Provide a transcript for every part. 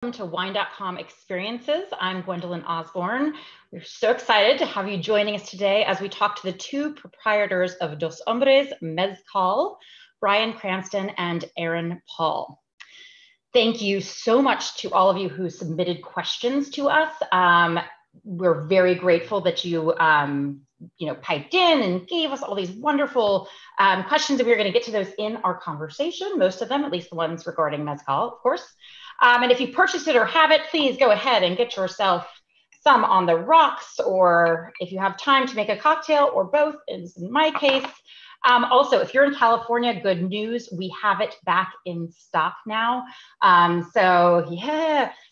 To Wine.com experiences. I'm Gwendolyn Osborne. We're so excited to have you joining us today as we talk to the two proprietors of Dos Hombres Mezcal, Bryan Cranston and Aaron Paul. Thank you so much to all of you who submitted questions to us. We're very grateful that you piped in and gave us all these wonderful questions, and we're going to get to those in our conversation, most of them, at least the ones regarding Mezcal, of course. And if you purchased it or have it, please go ahead and get yourself some on the rocks, or if you have time to make a cocktail, or both, as in my case. Also, if you're in California, good news, we have it back in stock now. So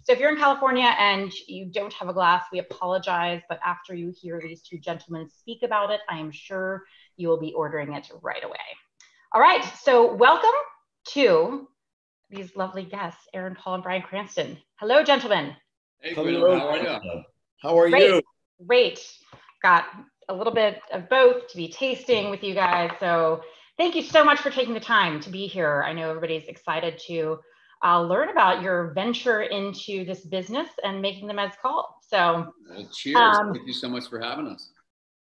if you're in California and you don't have a glass, we apologize, but after you hear these two gentlemen speak about it, I am sure you will be ordering it right away. All right, so welcome to these lovely guests, Aaron Paul and Bryan Cranston. Hello, gentlemen. Hey, Hello. How are you? How are you? Great. Got a little bit of both to be tasting with you guys. So thank you so much for taking the time to be here. I know everybody's excited to learn about your venture into this business and making the mezcal. So cheers. Thank you so much for having us.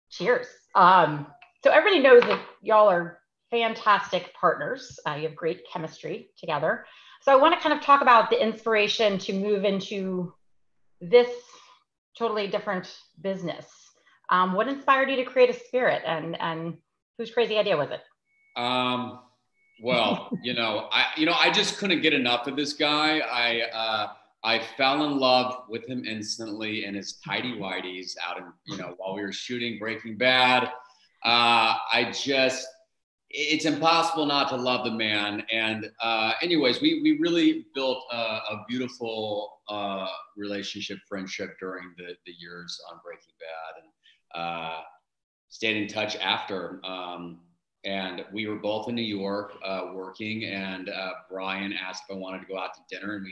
Cheers. So everybody knows that y'all are fantastic partners. You have great chemistry together. So I want to kind of talk about the inspiration to move into this totally different business. What inspired you to create a spirit, and whose crazy idea was it? Well, I just couldn't get enough of this guy. I fell in love with him instantly in his tidy whities out in, while we were shooting Breaking Bad. It's impossible not to love the man. And anyways, we really built a beautiful relationship, friendship during the years on Breaking Bad, and stayed in touch after. And we were both in New York working, and Bryan asked if I wanted to go out to dinner, and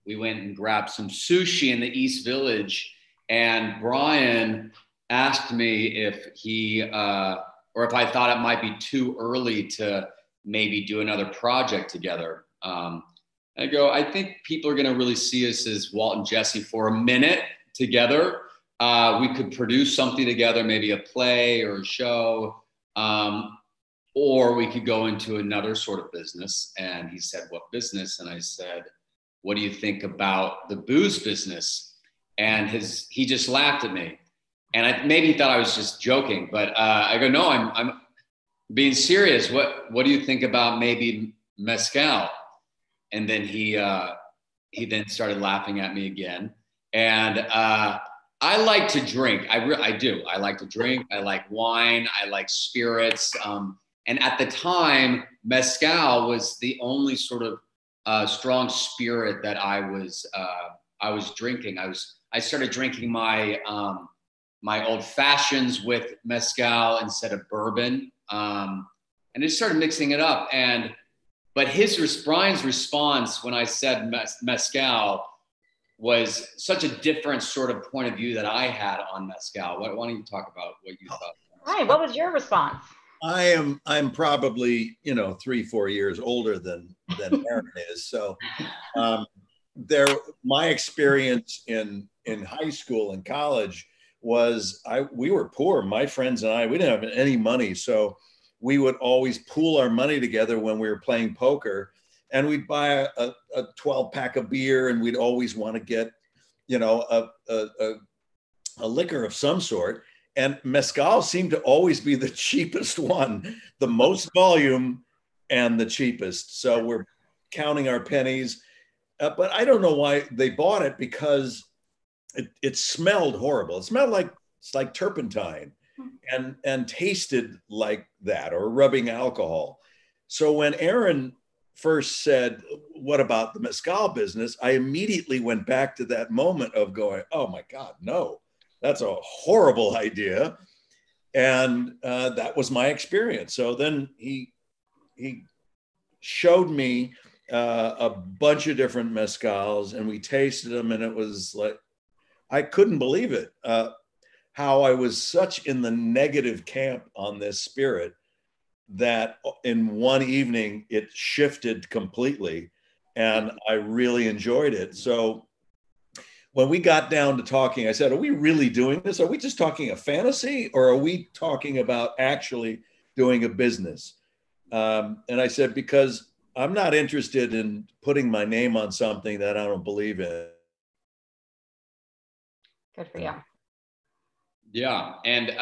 we went and grabbed some sushi in the East Village. And Bryan asked me if he, or if I thought it might be too early to maybe do another project together. I go, I think people are gonna really see us as Walt and Jesse for a minute together. We could produce something together, maybe a play or a show, or we could go into another sort of business. And he said, what business? And I said, what do you think about the booze business? And he just laughed at me. And maybe he thought I was just joking, but I go, no, I'm being serious. What do you think about maybe mezcal? And then he then started laughing at me again. And I like to drink. I do. I like to drink. I like wine. I like spirits. And at the time, mezcal was the only sort of strong spirit that I was drinking. I started drinking my old fashions with mezcal instead of bourbon. And I just started mixing it up. But Bryan's response when I said mezcal was such a different sort of point of view that I had on mezcal. Why don't you talk about what you thought? Hi, what was your response? I'm probably, 3-4 years older than Aaron is. So my experience in high school and college was we were poor. My friends and I, we didn't have any money. So we would always pool our money together when we were playing poker, and we'd buy a 12-pack of beer, and we'd always want to get, a liquor of some sort. And mezcal seemed to always be the cheapest one, the most volume and the cheapest. So we're counting our pennies, but I don't know why they bought it, because it smelled horrible. It smelled like turpentine and tasted like that, or rubbing alcohol. So when Aaron first said, what about the mezcal business? I immediately went back to that moment of going, oh my God, no, that's a horrible idea. And that was my experience. So then he showed me a bunch of different mezcals, and we tasted them, and it was like, I couldn't believe it, how I was such in the negative camp on this spirit that in one evening it shifted completely. and I really enjoyed it. So when we got down to talking, I said, are we really doing this? Are we just talking a fantasy, or are we talking about actually doing a business? And I said, because I'm not interested in putting my name on something that I don't believe in. Good for you. Yeah. And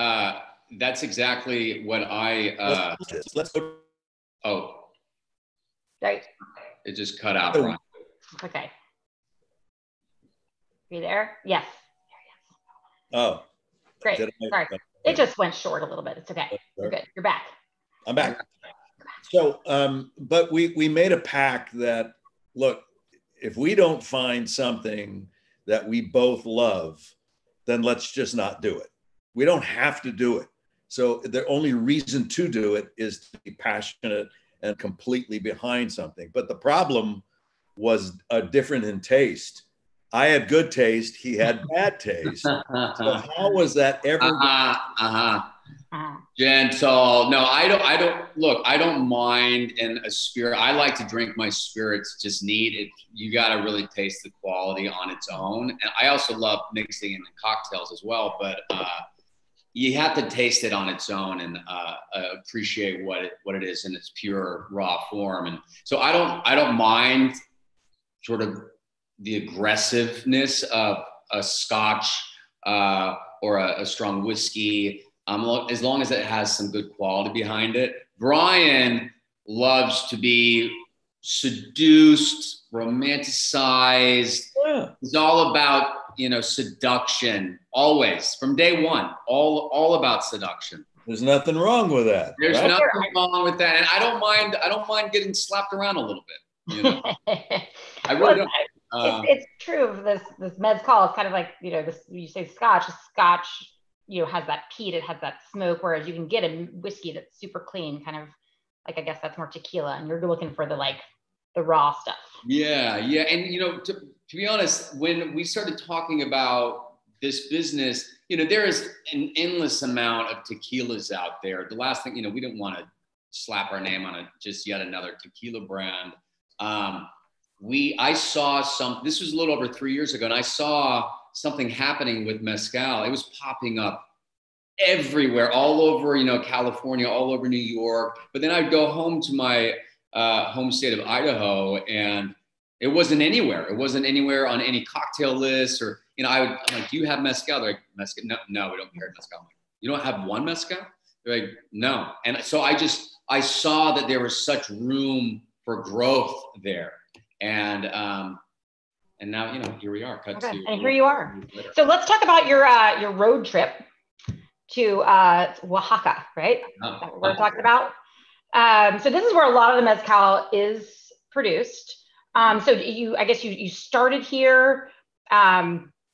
that's exactly what I, let's go. Oh, Right. it just cut out, Bryan. Okay. Are you there? Yes. Oh, great. Sorry. It just went short a little bit. It's okay. You're good. You're back. I'm back. So, but we made a pact that, look, if we don't find something that we both love, then let's just not do it. We don't have to do it. So the only reason to do it is to be passionate and completely behind something. But the problem was different in taste. I had good taste. He had bad taste. So how was that ever? Gentle. No, I don't look, I don't mind in a spirit. I like to drink my spirits just neat. You got to really taste the quality on its own. And I also love mixing in the cocktails as well, but you have to taste it on its own and appreciate what it is in its pure raw form. And so I don't mind sort of the aggressiveness of a Scotch or a strong whiskey, as long as it has some good quality behind it. Bryan loves to be seduced, romanticized. Yeah. It's all about, seduction, always, from day one, all about seduction. There's nothing wrong with that. There's nothing wrong with that. And I don't mind getting slapped around a little bit. I really don't. It's true. This mezcal is kind of like, this, you say Scotch, has that peat, it has that smoke, whereas you can get a whiskey that's super clean, kind of like, I guess that's more tequila, and you're looking for the raw stuff. Yeah. And, to be honest, when we started talking about this business, there is an endless amount of tequilas out there. The last thing, we didn't want to slap our name on just yet another tequila brand. I saw this was a little over 3 years ago, and I saw something happening with mezcal. It was popping up everywhere, all over, California, all over New York. But then I'd go home to my home state of Idaho, and it wasn't anywhere. It wasn't anywhere on any cocktail list, or, I'm like, do you have mezcal? They're like, mezcal? No, we don't carry mezcal. I'm like, you don't have one mezcal? They're like, no. And so I saw that there was such room for growth there. And now, here we are. And here you are. So let's talk about your road trip to Oaxaca, right? That's what we're talking about. So this is where a lot of the mezcal is produced. So I guess you started here.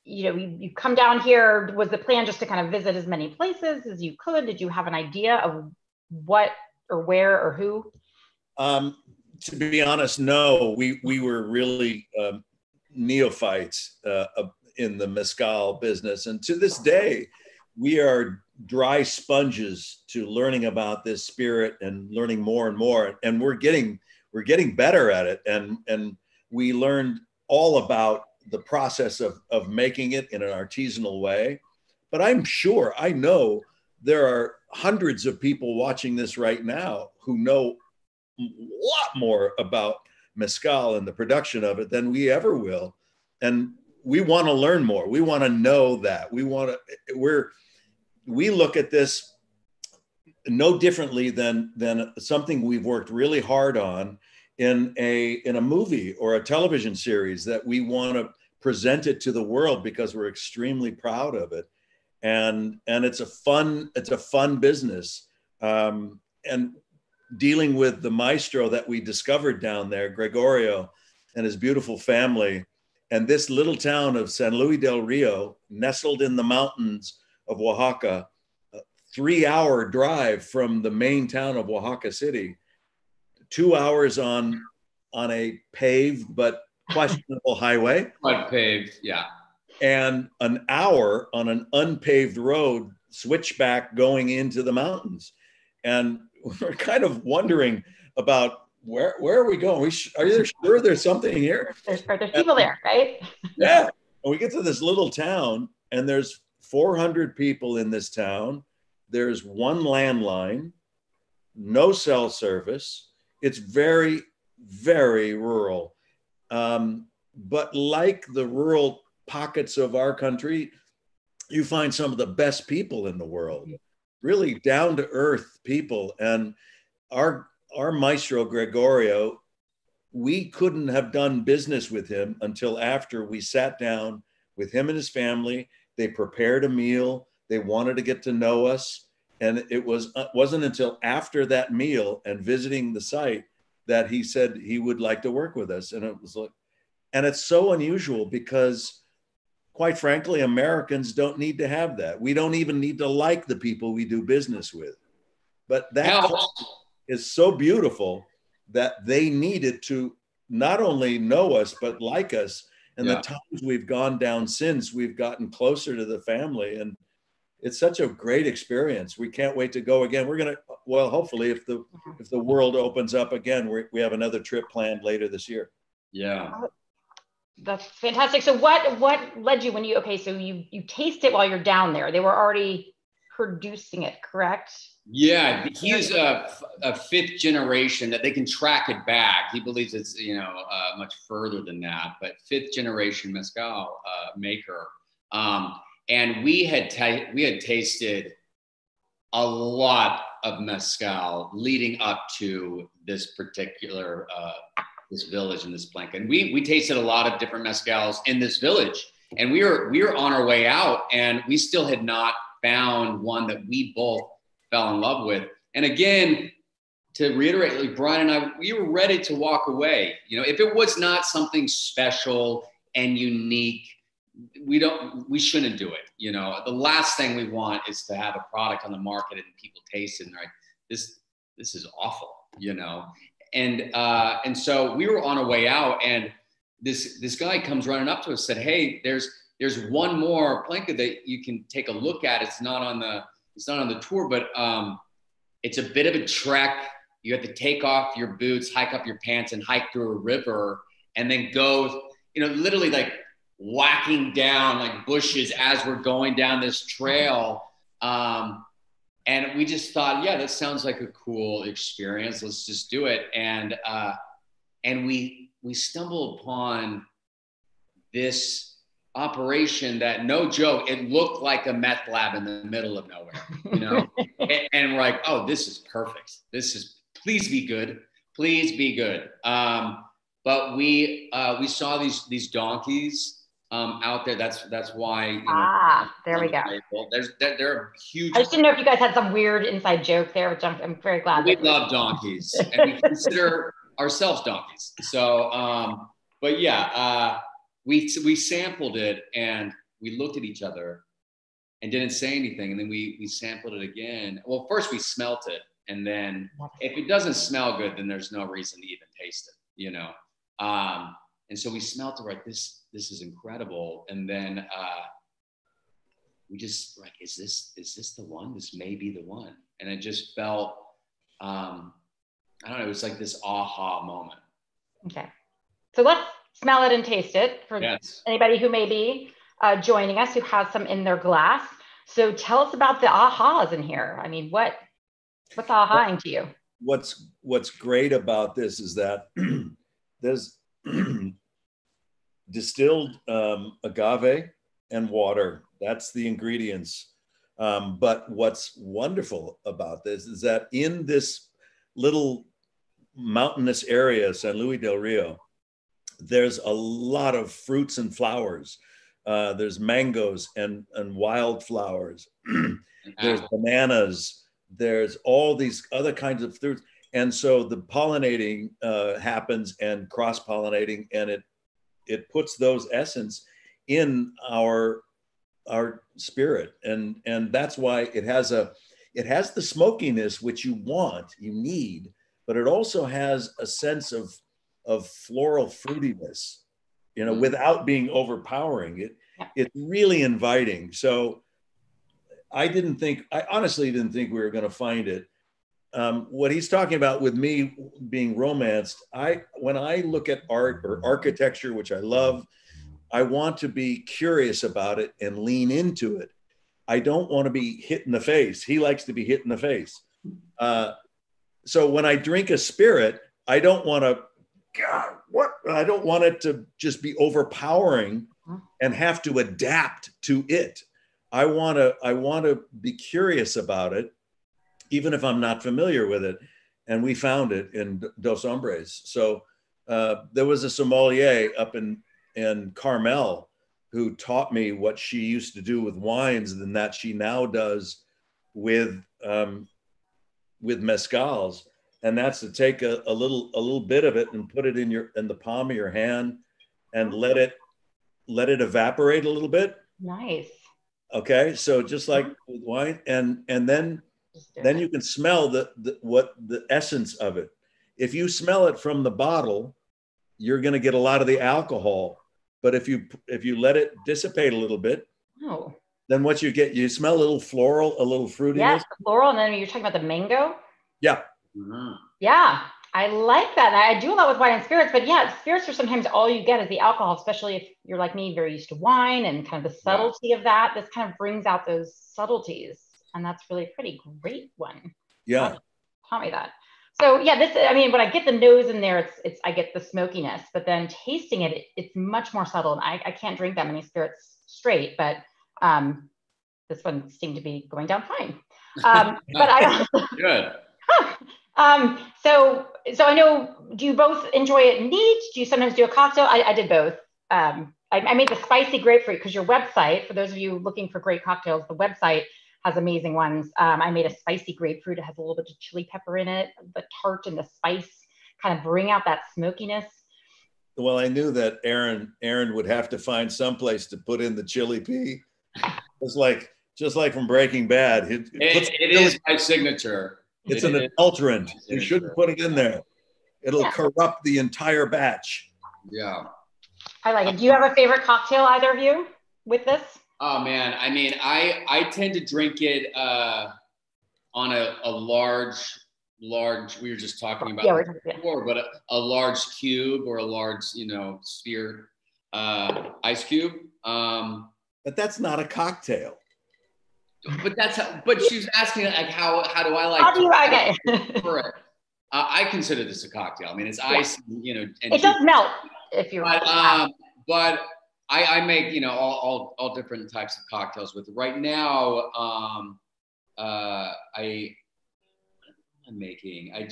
You come down here. Was the plan just to kind of visit as many places as you could? Did you have an idea of what or where or who? To be honest, no. We were really neophytes in the mezcal business, and to this day, we are dry sponges to learning about this spirit and learning more and more. And we're getting better at it, and we learned all about the process of making it in an artisanal way. But I know there are hundreds of people watching this right now who know a lot more about mezcal and the production of it than we ever will. And we want to learn more. We want to know that. We look at this no differently than something we've worked really hard on in a movie or a television series that we want to present it to the world because we're extremely proud of it. And it's a fun business. And dealing with the maestro that we discovered down there, Gregorio, and his beautiful family, and this little town of San Luis del Rio, nestled in the mountains of Oaxaca, a 3-hour drive from the main town of Oaxaca City, 2 hours on a paved but questionable highway. But paved, yeah. And an hour on an unpaved road, switchback going into the mountains. And we're kind of wondering about where are we going? Are you sure there's something here? There's people there, right? Yeah. And we get to this little town, and there's 400 people in this town. There's one landline, no cell service. It's very, very rural. But like the rural pockets of our country, you find some of the best people in the world, really down to earth people. And our maestro Gregorio, we couldn't have done business with him until after we sat down with him and his family. They prepared a meal. They wanted to get to know us. And it wasn't until after that meal and visiting the site that he said he would like to work with us. And it was like, and it's so unusual because, quite frankly, Americans don't need to have that. We don't even need to like the people we do business with. But that is so beautiful that they needed to not only know us, but like us. And the times we've gone down since, we've gotten closer to the family. And it's such a great experience. We can't wait to go again. We're going to, well, hopefully if the world opens up again, we have another trip planned later this year. Yeah. That's fantastic. So what led you when so you taste it while you're down there. They were already producing it, correct? Yeah, he's a fifth generation that they can track it back. He believes it's, much further than that, but fifth generation mezcal maker. And we had tasted a lot of mezcal leading up to this particular this village in this plank, and we tasted a lot of different mezcals in this village, and we were on our way out, and we still had not found one that we both fell in love with. And again, to reiterate, like Bryan and I, we were ready to walk away. If it was not something special and unique, we shouldn't do it. The last thing we want is to have a product on the market and people taste it and they're like, this is awful, And so we were on our way out, and this guy comes running up to us, said, "Hey, there's one more planka that you can take a look at. It's not on the tour, but it's a bit of a trek. You have to take off your boots, hike up your pants, and hike through a river, and then go, literally like whacking down like bushes as we're going down this trail." And we just thought, yeah, that sounds like a cool experience. Let's just do it. And we stumbled upon this operation that, no joke, it looked like a meth lab in the middle of nowhere, and we're like, oh, this is perfect. Please be good. Please be good. But we saw these donkeys out there. That's why. There we go. They're huge. I just didn't know if you guys had some weird inside joke there, which I'm very glad. We love donkeys, and we consider ourselves donkeys. So, but yeah, we sampled it, and we looked at each other, and didn't say anything, and then we sampled it again. Well, first we smelt it, and then if it doesn't smell good, then there's no reason to even taste it, And so we smelt it, right? This is incredible. And then we just like, is this the one? This may be the one. And it just felt, I don't know, it was like this aha moment. Okay. So let's smell it and taste it for anybody who may be joining us who has some in their glass. So tell us about the ahas in here. I mean, what's ahaing to you? What's great about this is that there's distilled agave and water. That's the ingredients. But what's wonderful about this is that in this little mountainous area, San Luis del Rio, there's a lot of fruits and flowers. There's mangoes and wildflowers. There's bananas. There's all these other kinds of fruits. And so the pollinating happens, and cross-pollinating, and it puts those essence in our spirit. And that's why it has the smokiness which you need, but it also has a sense of floral fruitiness, without being overpowering. It's really inviting. So I honestly didn't think we were going to find it. what he's talking about with me being romanced, when I look at art or architecture, which I love, I want to be curious about it and lean into it. I don't want to be hit in the face. He likes to be hit in the face. So when I drink a spirit, I don't want to, God, what? I don't want it to just be overpowering and have to adapt to it. I want to be curious about it, even if I'm not familiar with it. And we found it in Dos Hombres. So there was a sommelier up in Carmel who taught me what she used to do with wines and that she now does with mezcals. And that's to take a little bit of it and put it in the palm of your hand and let it evaporate a little bit. Nice. Okay, so just like with wine, and then you can smell the essence of it. If you smell it from the bottle, you're going to get a lot of the alcohol. But if you let it dissipate a little bit, then what you get, you smell a little floral, a little fruitiness. Yes, floral, and then you're talking about the mango. Yeah. Mm-hmm. Yeah, I like that. I do a lot with wine and spirits, but yeah, spirits are sometimes all you get is the alcohol, especially if you're like me, very used to wine and kind of the subtlety of that. This kind of brings out those subtleties, and that's really a pretty great one. Yeah. Taught me that. So yeah, when I get the nose in there, I get the smokiness, but then tasting it, it's much more subtle. And I can't drink that many spirits straight, but this one seemed to be going down fine. But I good. So I know, do you both enjoy it neat? Do you sometimes do a cocktail? I did both. I made the spicy grapefruit because your website, for those of you looking for great cocktails, the website has amazing ones. I made a spicy grapefruit. It has a little bit of chili pepper in it. The tart and the spice kind of bring out that smokiness. Well, I knew that Aaron would have to find someplace to put in the chili pea. It's just like from Breaking Bad. It is my signature. It's an adulterant. You shouldn't put it in there. It'll corrupt the entire batch. Yeah. I like it. Do you have a favorite cocktail, either of you, with this? Oh man, I mean, I tend to drink it on a large. We were just talking about before, but a large cube or a large, sphere ice cube. But that's not a cocktail. But she's asking like how do I like? How do you like it? I consider this a cocktail. I mean, it's ice, and it does melt if you're. But I make all different types of cocktails with it. Right now. I'm making. I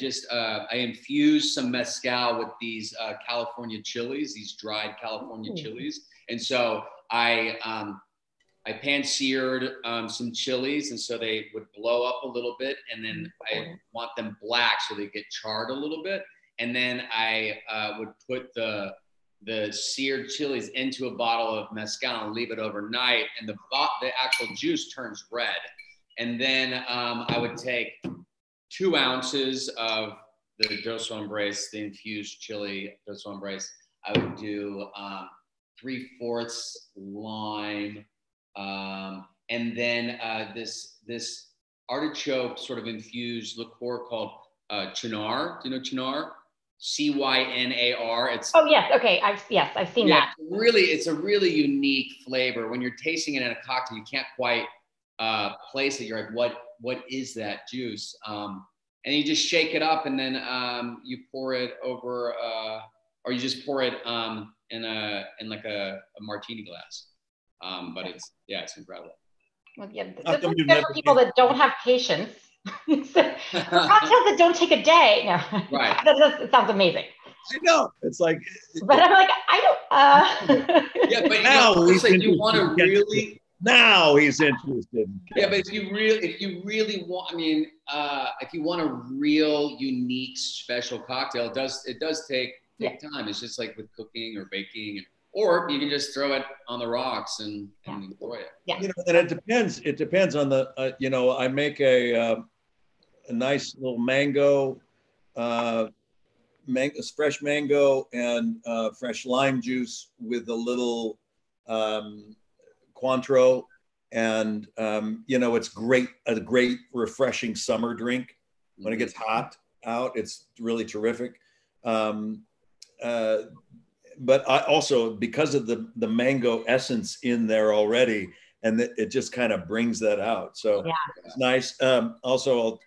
infuse some mezcal with these California chilies, these dried California chilies, and so I pan-seared some chilies, and so they would blow up a little bit, and then I want them black so they get charred a little bit, and then I would put the seared chilies into a bottle of mezcal and leave it overnight, and the actual juice turns red, and then I would take 2 ounces of the Dos Hombres, the infused chili Dos Hombres. I would do 3/4 lime, and then this artichoke sort of infused liqueur called Cynar. Do you know Cynar? Cynar. Oh yes, okay. I've seen that. It's a really unique flavor. When you're tasting it in a cocktail, you can't quite place it. You're like, what is that juice? And you just shake it up, and then you pour it over, or you just pour it in like a martini glass. But it's incredible. Well, yeah, this is good for people that don't have patience. For cocktails that don't take a day. No, right? It sounds amazing. I know. It's like, but I'm like, I don't. Yeah, but now you want to really. Now he's interested. Yeah, but if you really want, if you want a real unique special cocktail, it does take time. It's just like with cooking or baking, or you can just throw it on the rocks and enjoy it. Yeah. And it depends. It depends on the. I make a nice little mango, fresh mango and fresh lime juice with a little. Cointreau, and it's a great refreshing summer drink. When it gets hot out, it's really terrific. Um, but I also, because of the mango essence in there already, and it just kind of brings that out. So Yeah. it's nice. Also,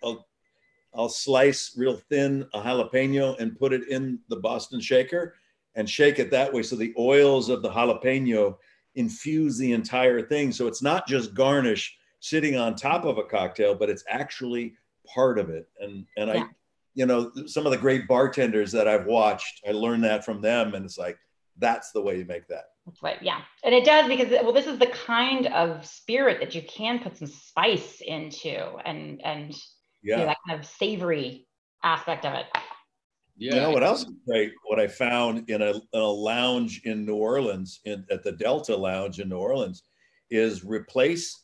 I'll slice real thin a jalapeno and put it in the Boston shaker and shake it that way. So the oils of the jalapeno infuse the entire thing. So it's not just garnish sitting on top of a cocktail, but it's actually part of it. And I, you know, some of the great bartenders that I've watched, I learned that from them. And it's like, that's the way you make that. That's right. Yeah. And it does, because, well, this is the kind of spirit that you can put some spice into, and you know, that kind of savory aspect of it. Yeah. You know what else is great? What I found in a lounge in New Orleans, at the Delta Lounge in New Orleans, is replace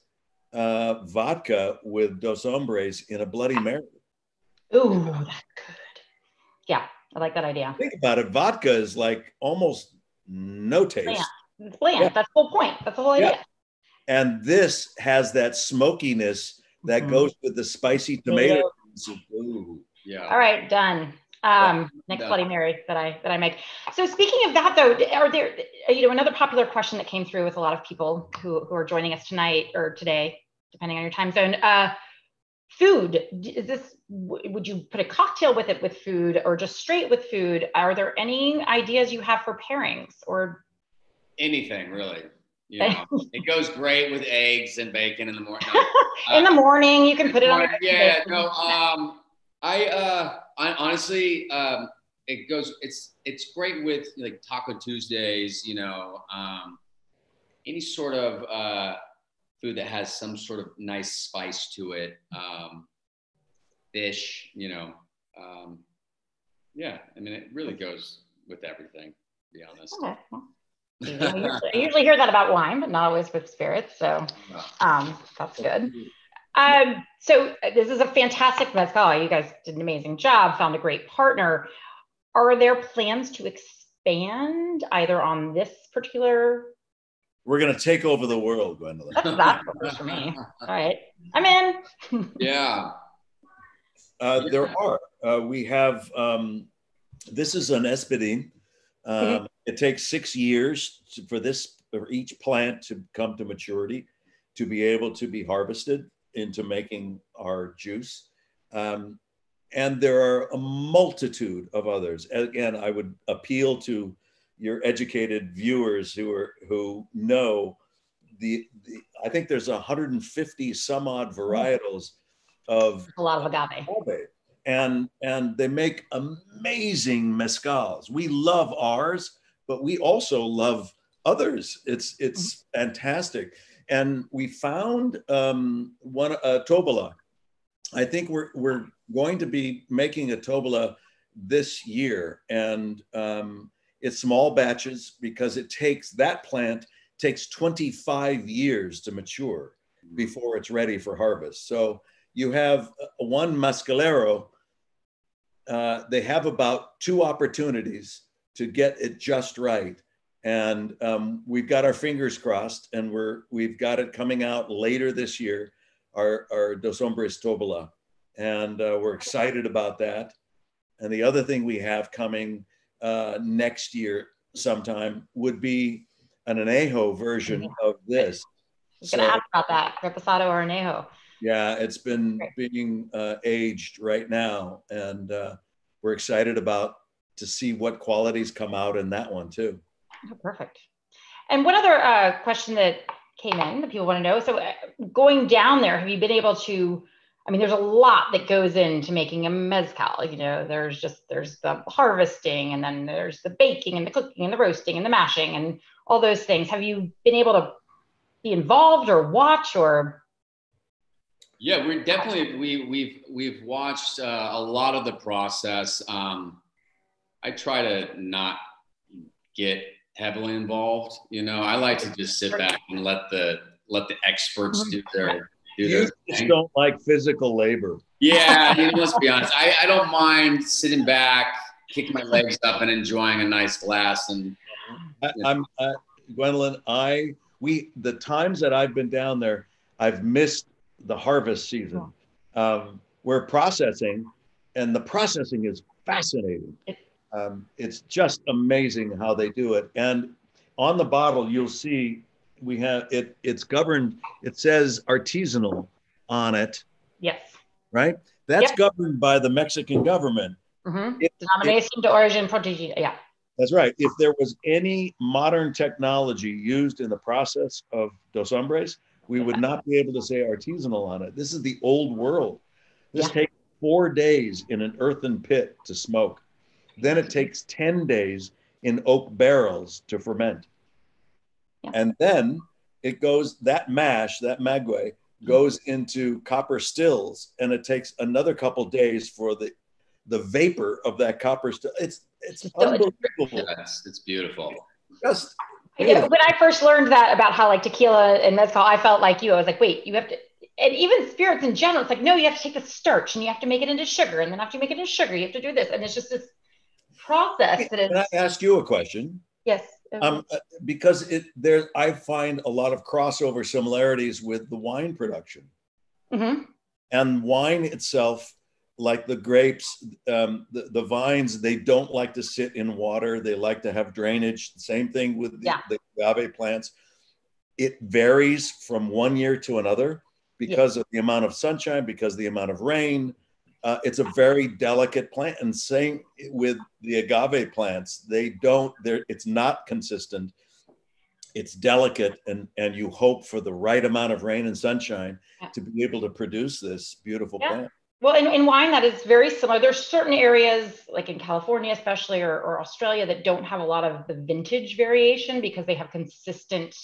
vodka with Dos Hombres in a Bloody Mary. Ooh, that's good. Yeah, I like that idea. Think about it. Vodka is like almost no taste. Bland. It's bland. Yeah. That's the whole point. That's the whole idea. Yeah. And this has that smokiness that goes with the spicy tomato. Ooh. Yeah. All right, done. Next Bloody Mary that I make. So speaking of that, though, are there, you know, another popular question that came through with a lot of people who are joining us tonight or today, depending on your time zone. Food, is this, would you put a cocktail with it with food, or just straight with food? Are there any ideas you have for pairings, or anything really? You know, it goes great with eggs and bacon in the morning. In the morning, you can put it on. Yeah, no. I honestly, it goes. It's great with like Taco Tuesdays. You know, any sort of food that has some sort of nice spice to it. Fish, you know. Yeah, I mean, it really goes with everything, to be honest. Okay. I usually hear that about wine, but not always with spirits. So that's good. So this is a fantastic mezcal. You guys did an amazing job, found a great partner. Are there plans to expand either on this particular? We're going to take over the world, Gwendolyn. That's the first for me. All right, I'm in. Yeah. There are. We have, this is an Espadin. It takes 6 years for each plant to come to maturity, to be able to be harvested into making our juice. And there are a multitude of others. Again, I would appeal to your educated viewers who know I think there's 150 some odd varietals of a lot of agave. And they make amazing mezcals. We love ours, but we also love others. It's fantastic. And we found one Tobola. I think we're going to be making a Tobola this year, and it's small batches because that plant takes 25 years to mature before it's ready for harvest. So you have one Mescalero. They have about 2 opportunities to get it just right. And we've got our fingers crossed, and we've got it coming out later this year, our Dos Hombres Tobola. And we're excited about that. And the other thing we have coming next year sometime would be an añejo version of this. I was going to ask about that, reposado or añejo. Yeah, it's been being aged right now, and we're excited to see what qualities come out in that one too. Oh, perfect. And one other question that came in that people want to know. So going down there, have you been able to, I mean, there's a lot that goes into making a mezcal. You know, there's the harvesting, and then there's the baking and the cooking and the roasting and the mashing and all those things. Have you been able to be involved or watch or? Yeah, we're definitely, we've watched a lot of the process. I try to not get heavily involved. You know, I like to just sit back and let the experts do their You just don't like physical labor. Yeah, you know, let's be honest. I don't mind sitting back, kicking my legs up, and enjoying a nice glass. And Gwendolyn, the times that I've been down there, I've missed the harvest season. we're processing, and the processing is fascinating. It's just amazing how they do it. And on the bottle, you'll see we have it. It's governed. It says artisanal on it. Yes. Right. That's governed by the Mexican government. Denomination de origin protegida. Yeah. That's right. If there was any modern technology used in the process of Dos Hombres, we would not be able to say artisanal on it. This is the old world. This takes 4 days in an earthen pit to smoke. Then it takes 10 days in oak barrels to ferment. And then it goes, that mash, that maguey, goes into copper stills, and it takes another couple days for the vapor of that copper still. It's unbelievable. It's beautiful. Just beautiful. When I first learned that about how like tequila and mezcal, I felt like you. I was like, wait, you have to, and even spirits in general, it's like, no, you have to take the starch and you have to make it into sugar, and then after you make it into sugar, you have to do this, and it's just this process that is. Can I ask you a question? Yes. Because I find a lot of crossover similarities with the wine production. And wine itself, like the grapes, the vines, they don't like to sit in water. They like to have drainage. Same thing with the agave plants. It varies from one year to another because of the amount of sunshine, because of the amount of rain. It's a very delicate plant. And same with the agave plants. It's not consistent. It's delicate, and you hope for the right amount of rain and sunshine to be able to produce this beautiful plant. Well, in wine, that is very similar. There's certain areas, like in California especially, or Australia, that don't have a lot of the vintage variation because they have consistent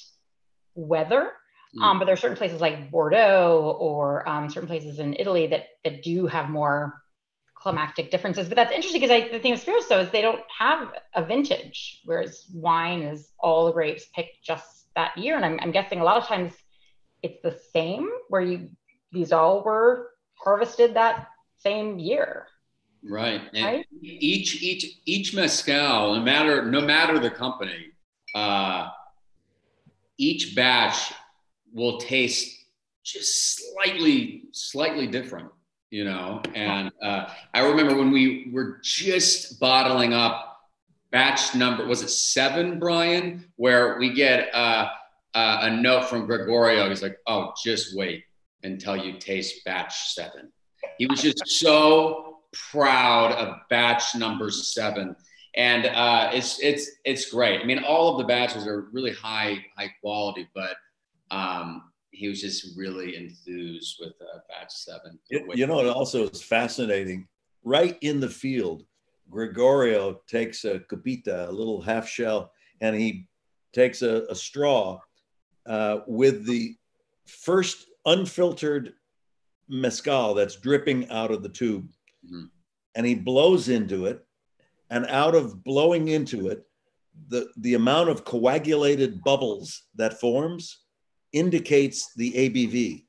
weather. But there are certain places like Bordeaux or certain places in Italy that do have more climactic differences. But that's interesting because the thing with spirits, though, is they don't have a vintage, whereas wine is all the grapes picked just that year. And I'm guessing a lot of times it's the same, where these all were harvested that same year. Right. And each mezcal, no matter the company, each batch will taste just slightly different, and I remember when we were just bottling up batch number, was it 7, Bryan, where we get a note from Gregorio. He's like, oh, just wait until you taste batch 7. He was just so proud of batch number 7. And it's great. I mean, all of the batches are really high quality, but he was just really enthused with batch 7. It also is fascinating. Right in the field, Gregorio takes a copita, a little half shell, and he takes a straw with the first unfiltered mezcal that's dripping out of the tube. And he blows into it. And out of blowing into it, the amount of coagulated bubbles that forms indicates the ABV,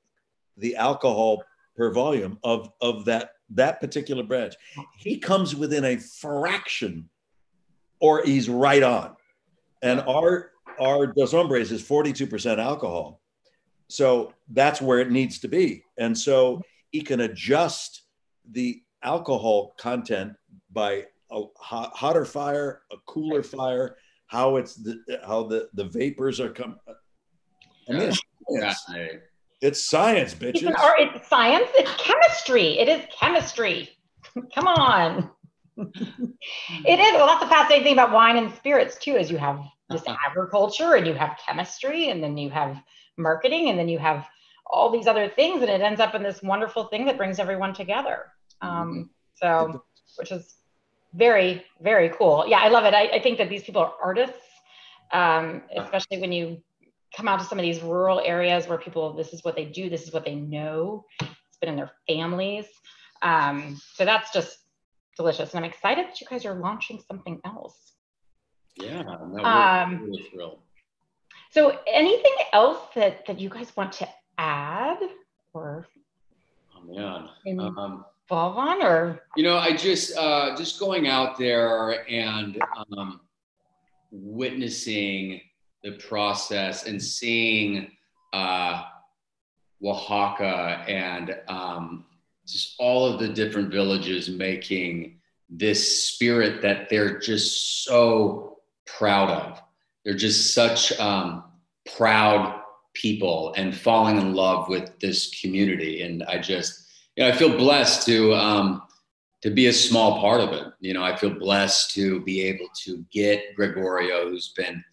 the alcohol per volume of that particular batch. He comes within a fraction, or he's right on. And our Dos Hombres is 42% alcohol. So that's where it needs to be. And so he can adjust the alcohol content by a hotter fire, a cooler fire, how the vapors are coming. I mean, it's science, bitches. It's science. It's chemistry. It is chemistry. Come on. It is. Well, that's the fascinating thing about wine and spirits too, is you have this agriculture, and you have chemistry, and then you have marketing, and then you have all these other things, and it ends up in this wonderful thing that brings everyone together. So, which is very, very cool. Yeah, I love it. I think that these people are artists, especially when you come out to some of these rural areas where people, this is what they do, this is what they know, it's been in their families. So that's just delicious. And I'm excited that you guys are launching something else. Yeah, we're really thrilled. So anything else that you guys want to add or involve on, or? I just going out there and witnessing the process and seeing Oaxaca and just all of the different villages making this spirit that they're just so proud of. They're just such proud people and falling in love with this community. And I just, I feel blessed to be a small part of it. I feel blessed to be able to get Gregorio, who's been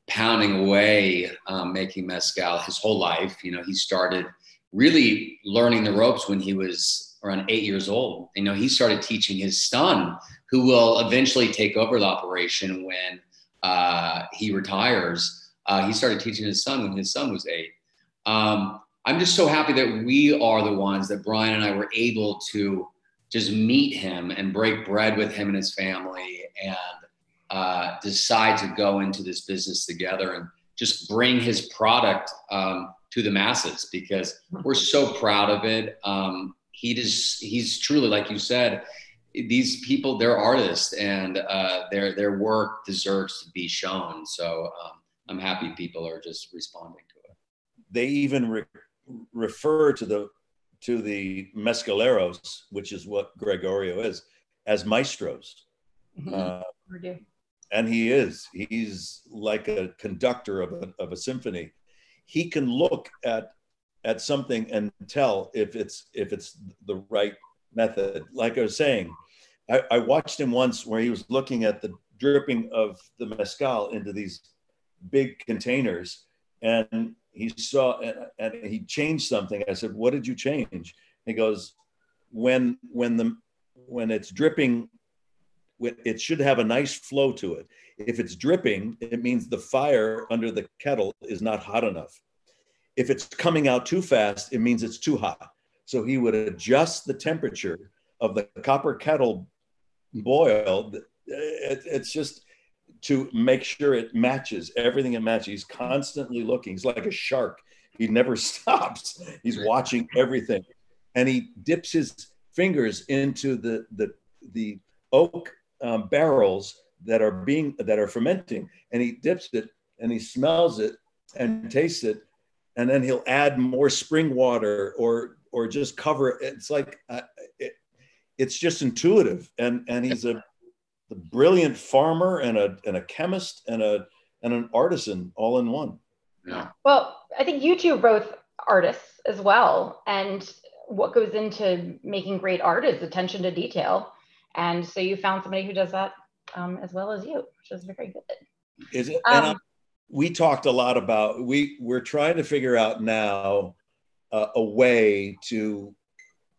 pounding away, making mezcal his whole life. He started really learning the ropes when he was around 8 years old. He started teaching his son, who will eventually take over the operation when he retires. He started teaching his son when his son was 8. I'm just so happy that we are the ones, that Bryan and I were able to just meet him and break bread with him and his family, and decide to go into this business together and just bring his product to the masses, because we're so proud of it. He's truly, like you said, these people, they're artists, and their work deserves to be shown. So I'm happy people are just responding to it. They even refer to the mezcaleros, which is what Gregorio is, as maestros. And he's like a conductor of a symphony. He can look at something and tell if it's the right method. Like I was saying, I watched him once where he was looking at the dripping of the mezcal into these big containers, and he saw, and he changed something. I said, "What did you change?" He goes, when it's dripping, it should have a nice flow to it. If it's dripping, it means the fire under the kettle is not hot enough. If it's coming out too fast, it means it's too hot. So he would adjust the temperature of the copper kettle boil. It's just to make sure it matches everything. It matches. He's constantly looking. He's like a shark. He never stops. He's watching everything, and he dips his fingers into the oak barrels that are fermenting, and he dips it and he smells it and tastes it, and then he'll add more spring water or just cover it. It's like it's just intuitive, and he's a brilliant farmer and a chemist and an artisan all in one. Yeah. Well, I think you two are both artists as well, and what goes into making great art is attention to detail. And so you found somebody who does that as well as you, which is very good. Is it? We talked a lot about, we're trying to figure out now a way to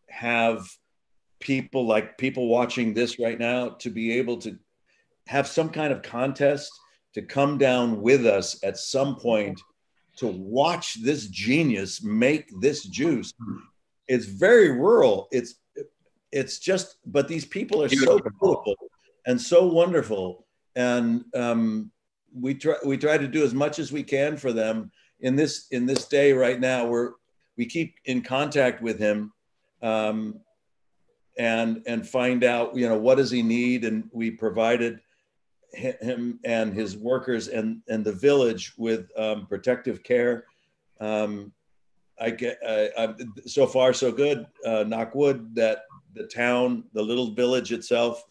have people watching this right now to be able to have some kind of contest to come down with us at some point to watch this genius make this juice. It's very rural. It's just, but these people are so beautiful and so wonderful. And we try to do as much as we can for them in this day right now, where we keep in contact with him and find out, what does he need? And we provided him and his workers and the village with protective care. So far so good, knock wood, that the little village itself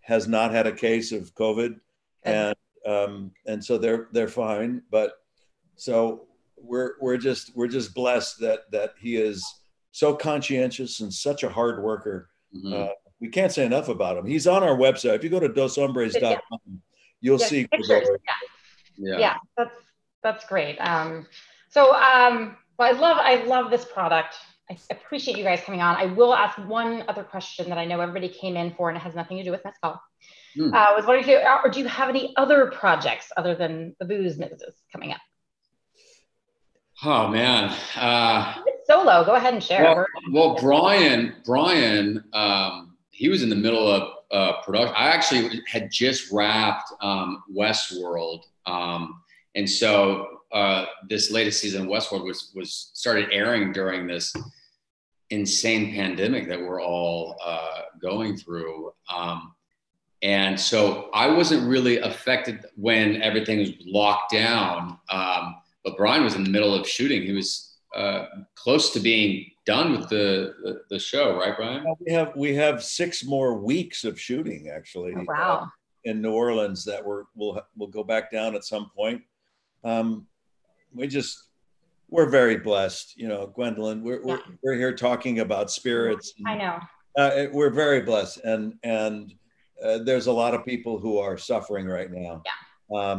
has not had a case of COVID, and so they're fine. But so we're just blessed that he is so conscientious and such a hard worker. Mm-hmm. We can't say enough about him. He's on our website. If you go to doshombres.com, you'll see pictures. Yeah, that's great. Well, I love this product. I appreciate you guys coming on. I will ask one other question that I know everybody came in for, and it has nothing to do with mezcal. Was wondering do you have any other projects other than the booze business coming up? Oh man. Solo, go ahead and share. Well, Bryan, he was in the middle of production. I actually had just wrapped Westworld, and so this latest season of Westworld was started airing during this insane pandemic that we're all going through, and so I wasn't really affected when everything was locked down. But Bryan was in the middle of shooting. He was close to being done with the show, right, Bryan? We have 6 more weeks of shooting, actually. Oh, wow. In New Orleans that we'll go back down at some point. We're very blessed, you know, Gwendolyn. We're here talking about spirits. I know. We're very blessed, and there's a lot of people who are suffering right now. Yeah.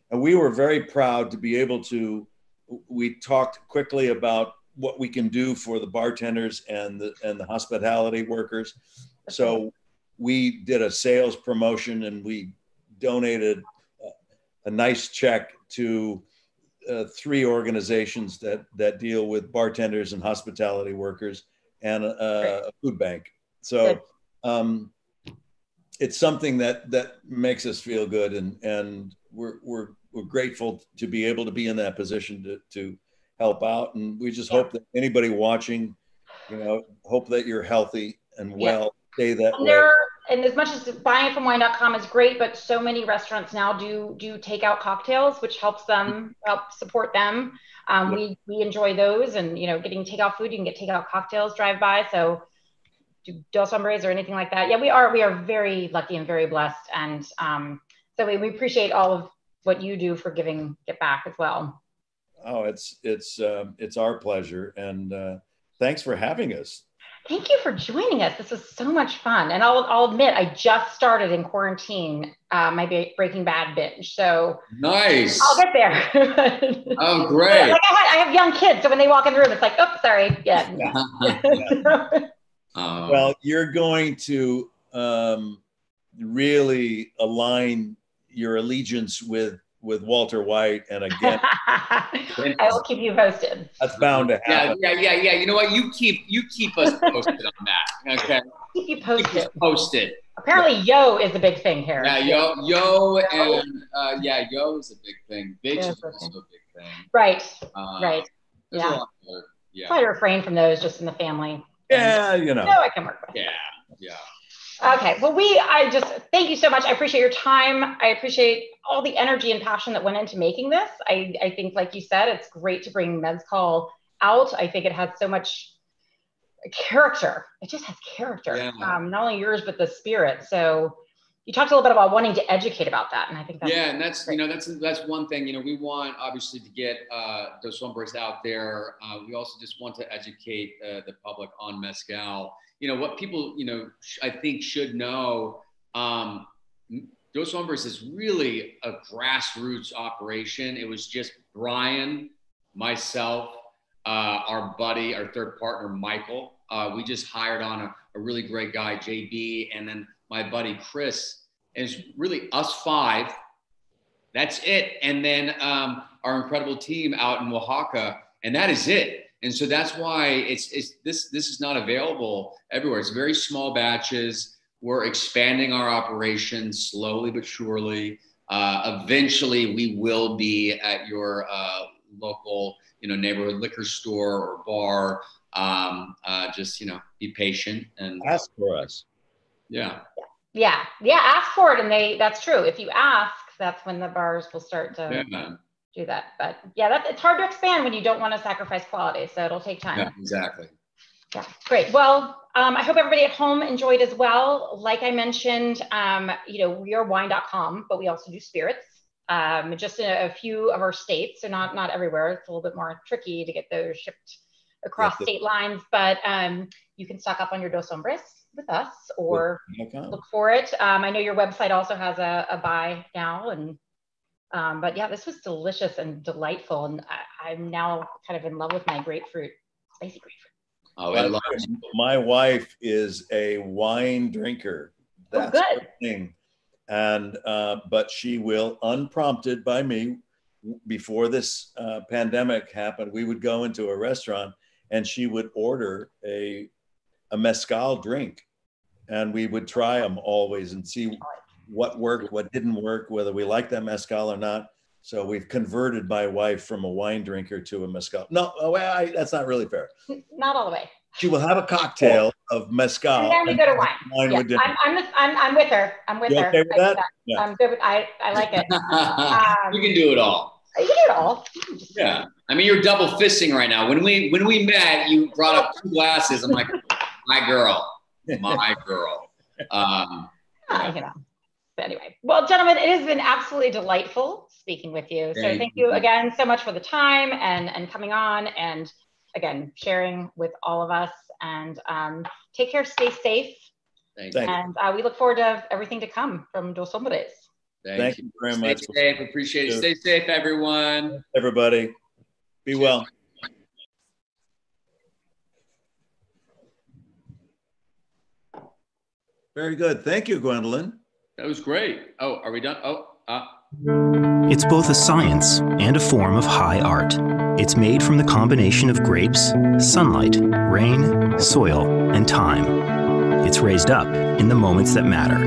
And we were very proud to be able to. We talked quickly about what we can do for the bartenders and the hospitality workers. So we did a sales promotion, and we donated a nice check to 3 organizations that deal with bartenders and hospitality workers, and a food bank. So it's something that makes us feel good, and we're grateful to be able to be in that position to help out. And we just hope that anybody watching, you know, hope that you're healthy and well. Stay that way. And as much as buying from Wine.com is great, but so many restaurants now do takeout cocktails, which help support them. We enjoy those, and, you know, getting takeout food, you can get takeout cocktails drive by. So do Dos Hombres or anything like that. Yeah, we are very lucky and very blessed. And so we appreciate all of what you do for get back as well. Oh, it's our pleasure. And thanks for having us. Thank you for joining us. This was so much fun. And I'll admit, I just started in quarantine my Breaking Bad binge. So nice. I'll get there. Oh, great. Like I have young kids, so when they walk in the room, it's like, oh, sorry. Yeah. Well, you're going to really align your allegiance with Walter White, and again, I will keep you posted. That's bound to happen. Yeah. You know what? You keep us posted on that. Okay. Keep you posted. Keep us posted. Apparently, yo is a big thing here. Yeah, yo, and yo is a big thing. Bitch is also a big thing. Right. Yeah. Try to refrain from those just in the family. Yeah, you know. No, I can work with. Yeah. Okay. Well, I just thank you so much. I appreciate your time. I appreciate all the energy and passion that went into making this. I think, like you said, it's great to bring Mezcal out. I think it has so much character. It just has character. Yeah. Not only yours, but the spirit. So you talked a little bit about wanting to educate about that. And I think that's and that's great. You know, that's one thing, you know, we want obviously to get Dos Hombres out there. We also just want to educate the public on Mezcal. You know, what people, you know, I think should know, Dos Hombres is really a grassroots operation. It was just Bryan, myself, our buddy, our third partner, Michael. We just hired on a really great guy, JB, and then my buddy, Chris. And it's really us 5. That's it. And then our incredible team out in Oaxaca, and that is it. And so that's why this is not available everywhere. It's very small batches. We're expanding our operations slowly but surely. Eventually, we will be at your local, you know, neighborhood liquor store or bar. Just, you know, be patient and ask for us. Yeah. Ask for it, and that's true. If you ask, that's when the bars will start to do that. But it's hard to expand when you don't want to sacrifice quality, so it'll take time. Yeah, exactly. Yeah, great. Well, I hope everybody at home enjoyed as well. Like I mentioned, you know, we are Wine.com, but we also do spirits. Just in a few of our states, so not everywhere. It's a little bit more tricky to get those shipped across state lines, but you can stock up on your Dos Hombres with us or look for it. I know your website also has a buy now, and but yeah, this was delicious and delightful, and I'm now kind of in love with my grapefruit, spicy grapefruit. Oh, I love it. My wife is a wine drinker. That's good. her thing. And but she will, unprompted by me, before this pandemic happened, we would go into a restaurant and she would order a mezcal drink, and we would try them always and see what worked, what didn't work, whether we liked that mezcal or not. So we've converted my wife from a wine drinker to a mezcal. No, that's not really fair. Not all the way. She will have a cocktail of mezcal. And then we go to wine. I'm with her. I'm with her. Okay with that? Yeah. I'm good with, I like it. You can do it all. You can do it all. Yeah. I mean, you're double fisting right now. When we met, you brought up 2 glasses. I'm like, my girl. You know. But anyway, well, gentlemen, it has been absolutely delightful speaking with you. So thank you again so much for the time and coming on and again, sharing with all of us, and take care, stay safe. Thank you. And we look forward to everything to come from Dos Hombres. Thank you very much. Stay safe. Appreciate it. Stay safe, everyone. Everybody. Be well. Very good. Thank you, Gwendolyn. That was great. Oh, are we done? It's both a science and a form of high art. It's made from the combination of grapes, sunlight, rain, soil, and time. It's raised up in the moments that matter.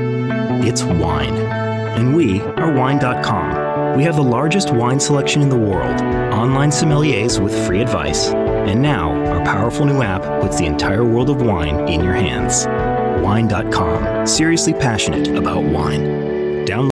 It's wine. And we are Wine.com. We have the largest wine selection in the world, online sommeliers with free advice, and now our powerful new app puts the entire world of wine in your hands. Wine.com. Seriously passionate about wine. Download